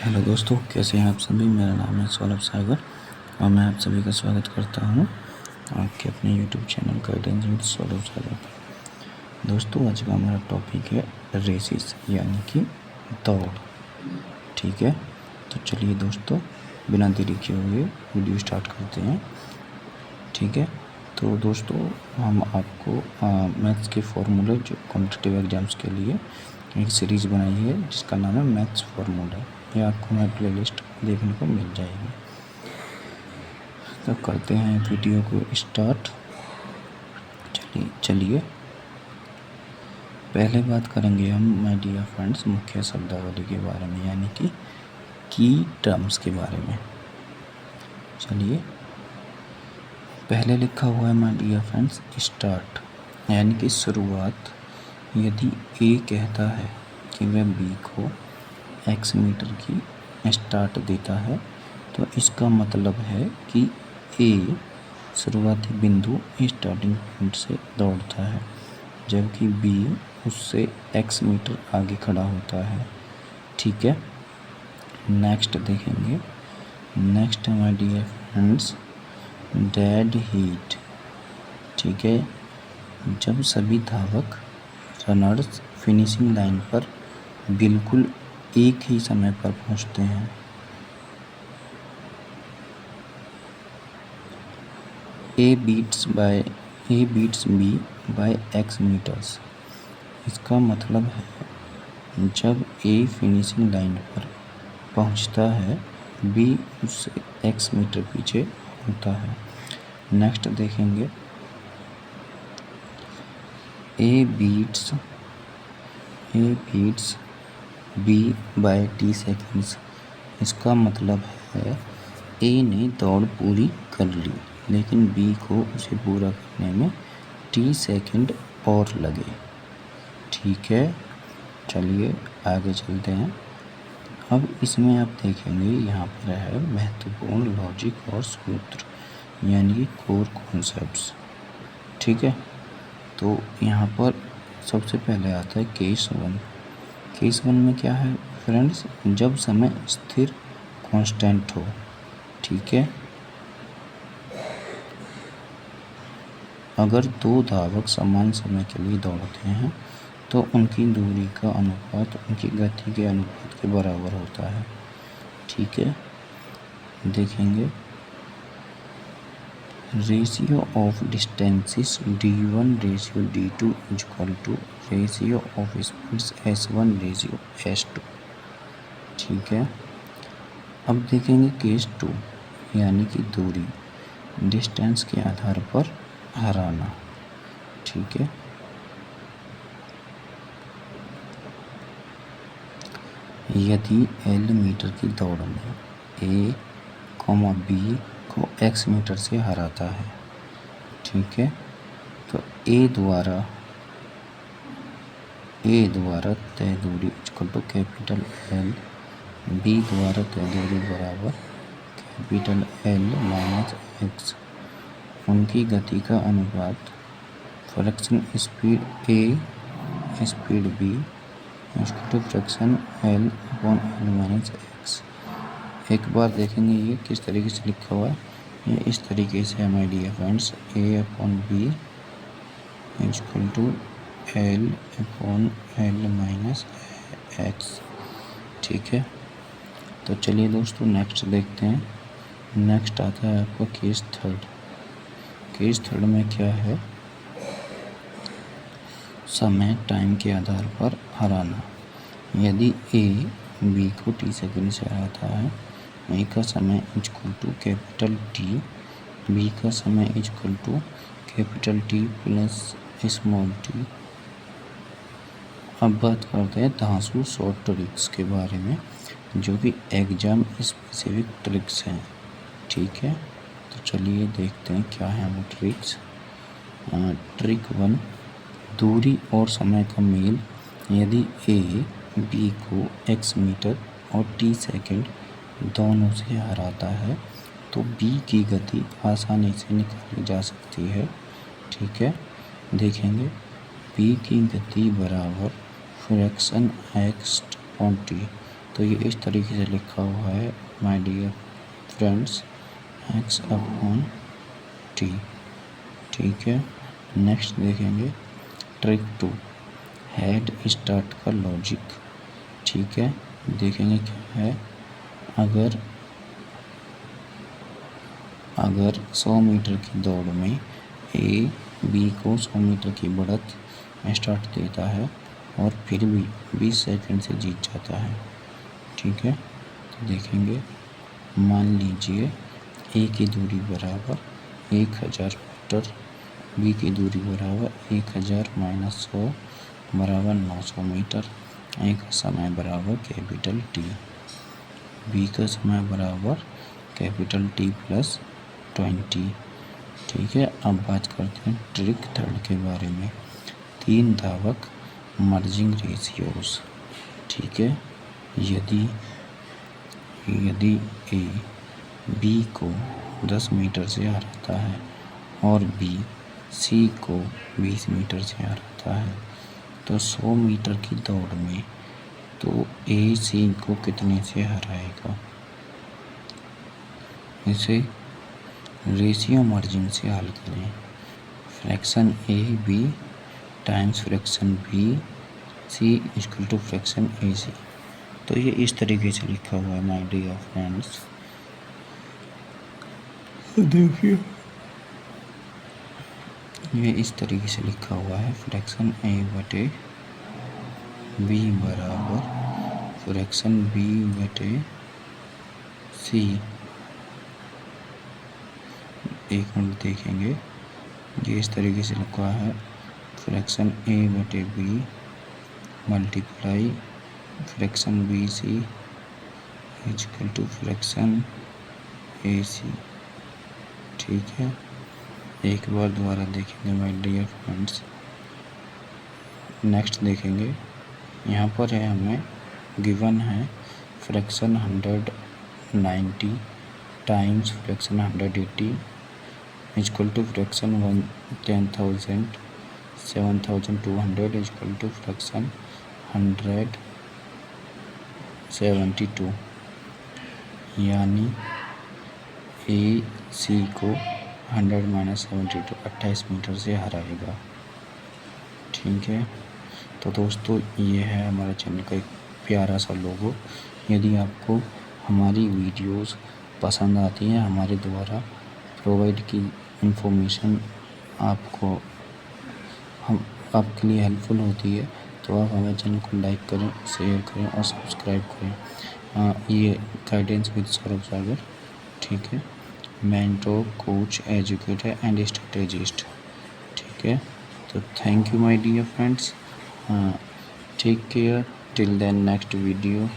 Hello दोस्तों, कैसे हैं आप सभी। मेरा नाम है सौरभ सागर और मैं आप सभी का स्वागत करता हूं आपके अपने YouTube channel guidance with Saurabh Sagar पर। दोस्तों, आज का हमारा टॉपिक है रेसिस यानी कि दौड़। ठीक है, तो चलिए दोस्तों, बिना देरी किए हुए वीडियो स्टार्ट करते हैं। ठीक है, तो दोस्तों हम आपको मैथ्स के फॉर्मूले जो कॉम्पिटिटिव एग्जाम्स के लिए एक सीरीज़ बनाई है जिसका नाम है मैथ्स फॉर्मूला। ये आपको हमारी प्लेलिस्ट देखने को मिल जाएगी। तो करते हैं वीडियो को स्टार्ट। चलिए पहले बात करेंगे हम माय डियर फ्रेंड्स मुख्य शब्दावली के बारे में, यानी कि की टर्म्स के बारे में। चलिए, पहले लिखा हुआ है माय डियर फ्रेंड्स स्टार्ट, यानी कि शुरुआत। यदि ए कहता है कि वह बी को x मीटर की स्टार्ट देता है तो इसका मतलब है कि ए शुरुआती बिंदु स्टार्टिंग पॉइंट से दौड़ता है, जबकि बी उससे x मीटर आगे खड़ा होता है। ठीक है, नेक्स्ट देखेंगे। Next my dear friends, dead heat. ठीक है, जब सभी धावक रनर्स फिनिशिंग लाइन पर बिल्कुल एक ही समय पर पहुंचते हैं। A beats B by x metres. इसका मतलब है जब ए फिनिशिंग लाइन पर पहुंचता है, बी उससे x मीटर पीछे होता है। नेक्स्ट देखेंगे, A beats B by t seconds. इसका मतलब है ए ने दौड़ पूरी कर ली, लेकिन बी को उसे पूरा करने में t सेकेंड और लगे। ठीक है, चलिए आगे चलते हैं। अब इसमें आप देखेंगे यहाँ पर है महत्वपूर्ण लॉजिक और सूत्र, यानी कि कोर कॉन्सेप्ट्स। ठीक है, तो यहाँ पर सबसे पहले आता है केस वन। केस वन में क्या है फ्रेंड्स, जब समय स्थिर कांस्टेंट हो। ठीक है, अगर दो धावक समान समय के लिए दौड़ते हैं तो उनकी दूरी का अनुपात उनकी गति के अनुपात के बराबर होता है। ठीक है, देखेंगे ratio of distances d1 ratio d2 equal to ratio of speeds s1 ratio s2। ठीक है, अब देखेंगे केस टू, यानी कि दूरी डिस्टेंस के आधार पर हराना। ठीक है, यदि L मीटर की दौड़ में A, B को x मीटर से हराता है। ठीक है, तो A द्वारा तय दूरी equal to capital L, B द्वारा तय दूरी बराबर कैपिटल L माइनस x। उनकी गति का अनुपात fraction speed A speed B equal to fraction L upon L minus x। एक बार देखेंगे ये किस तरीके से लिखा हुआ है। ये इस तरीके से है my dear friends, A upon B equal to L upon L minus x। ठीक है, तो चलिए दोस्तों नेक्स्ट देखते हैं। नेक्स्ट आता है आपका केस थर्ड। केस थर्ड में क्या है, समय टाइम के आधार पर हराना। यदि A B को t सेकेंड से हराता है, A का समय equal to capital T, B का समय equal to capital T plus small t। अब बात करते हैं धांसू शॉर्ट ट्रिक्स के बारे में, जो कि एग्जाम स्पेसिफिक ट्रिक्स हैं। ठीक है, तो चलिए देखते हैं क्या है वो ट्रिक्स। ट्रिक वन, दूरी और समय का मेल। यदि A B को x मीटर और t सेकेंड दोनों से हराता है तो B की गति आसानी से निकाली जा सकती है। ठीक है, देखेंगे B की गति बराबर फ्रैक्शन x अपॉन t। तो ये इस तरीके से लिखा हुआ है my dear friends, x upon t। ठीक है, नेक्स्ट देखेंगे ट्रिक 2, हेड स्टार्ट का लॉजिक। ठीक है, देखेंगे क्या है। अगर 100 मीटर की दौड़ में ए बी को 100 मीटर की बढ़त स्टार्ट देता है और फिर भी 20 सेकंड से जीत जाता है। ठीक है, तो देखेंगे, मान लीजिए ए की दूरी बराबर 1000 मीटर, बी की दूरी बराबर 1000 माइनस 100 बराबर 900 मीटर, ए का समय बराबर कैपिटल टी, बी का समय बराबर कैपिटल टी प्लस 20। ठीक है, अब बात करते हैं ट्रिक 3 के बारे में, 3 धावक मर्जिंग रेशियोज। ठीक है, यदि ए बी को 10 मीटर से हराता है और बी सी को 20 मीटर से हराता है, तो 100 मीटर की दौड़ में तो ए सी को कितने से हराएगा। इसे रेशियो मार्जिन से हल करें। Fraction A B times fraction B C equal to fraction A C. तो ये इस तरीके से लिखा हुआ है माय डियर फ्रेंड्स। देखिए, ये इस तरीके से लिखा हुआ है, फ्रैक्शन ए बटे बी बराबर फ्रैक्शन बी बटे सी। एक मिनट देखेंगे, ये इस तरीके से लिखा है, फ्रैक्शन ए बटे B multiply fraction B C equal to fraction A C. ठीक है, एक बार दोबारा देखेंगे माय डियर फ्रेंड्स। नेक्स्ट देखेंगे, यहाँ पर है हमें गिवन है fraction 190 times fraction 180 equal to fraction 10,000 7,200 equal to fraction 172, यानी ए सी को 100 माइनस 72 28 मीटर से हराएगा। ठीक है, तो दोस्तों ये है हमारे चैनल का एक प्यारा सा लोगो। यदि आपको हमारी वीडियोस पसंद आती हैं, हमारे द्वारा प्रोवाइड की इंफॉर्मेशन आपके लिए हेल्पफुल होती है, तो आप हमारे चैनल को लाइक करें, शेयर करें और सब्सक्राइब करें। ये गाइडेंस विद सौरभ सागर। ठीक है, mentor, coach, educator and strategist. ठीक है, तो thank you my dear friends, take care till then next video.